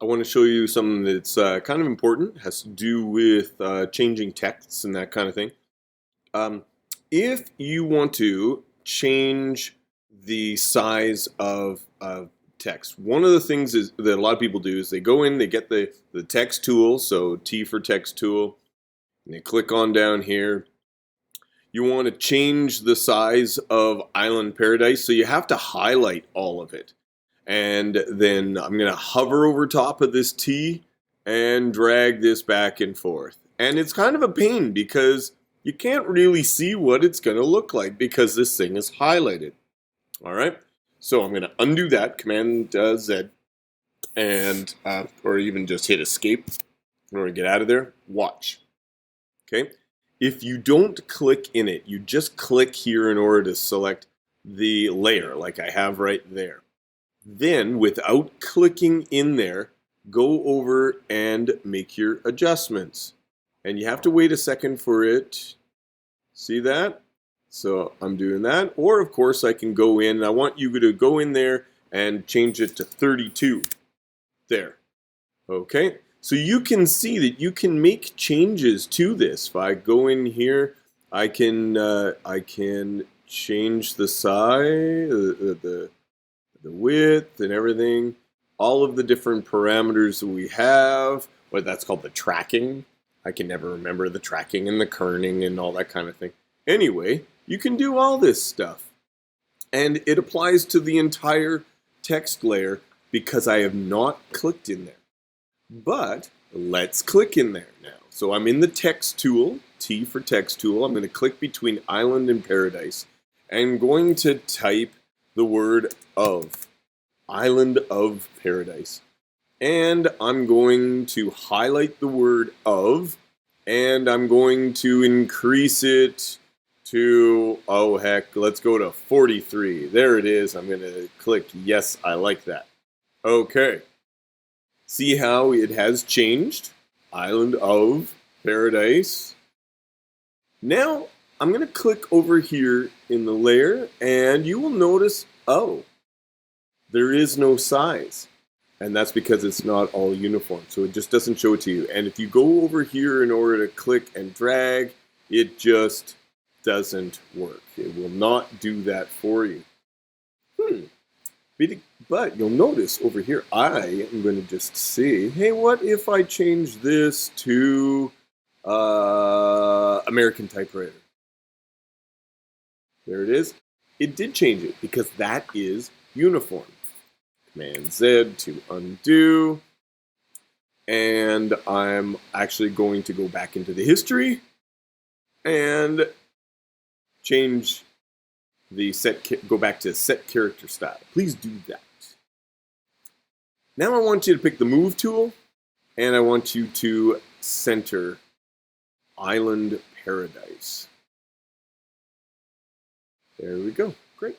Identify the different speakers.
Speaker 1: I want to show you something that's kind of important. It has to do with changing texts and that kind of thing. Um, if you want to change the size of text, one of the things is that a lot of people do is they go in, they get the text tool, so T for text tool, and they click on down here. You want to change the size of Island Paradise, so you have to highlight all of it. And then I'm going to hover over top of this T and drag this back and forth. And it's kind of a pain because you can't really see what it's going to look like because this thing is highlighted. All right, so I'm going to undo that, Command Z, and or even just hit Escape in order to get out of there. Watch. Okay, if you don't click in it, you just click here in order to select the layer like I have right there. Then, without clicking in there, go over and make your adjustments. And you have to wait a second for it. See that? So I'm doing that. Or, of course, I can go in. I want you to go in there and change it to 32. There. Okay. So you can see that you can make changes to this. If I go in here, I can change the size, the width and everything, all of the different parameters that we have, what that's called the tracking. I can never remember the tracking and the kerning and all that kind of thing. Anyway, you can do all this stuff. And it applies to the entire text layer because I have not clicked in there. But let's click in there now. So I'm in the text tool, T for text tool. I'm going to click between Island and Paradise. I'm going to type the word of, Island of Paradise. And I'm going to highlight the word of, and I'm going to increase it to, oh heck, let's go to 43. There it is. I'm going to click yes, I like that. Okay. See how it has changed? Island of Paradise. Now, I'm going to click over here in the layer, and you will notice, oh, there is no size. And that's because it's not all uniform, so it just doesn't show it to you. And if you go over here in order to click and drag, it just doesn't work. It will not do that for you. But you'll notice over here, I am going to just see, hey, what if I change this to American typewriter? There it is. It did change it because that is uniform. Command Z to undo. And I'm actually going to go back into the history and change the go back to set character style. Please do that. Now I want you to pick the move tool and I want you to center Island Paradise. There we go. Great.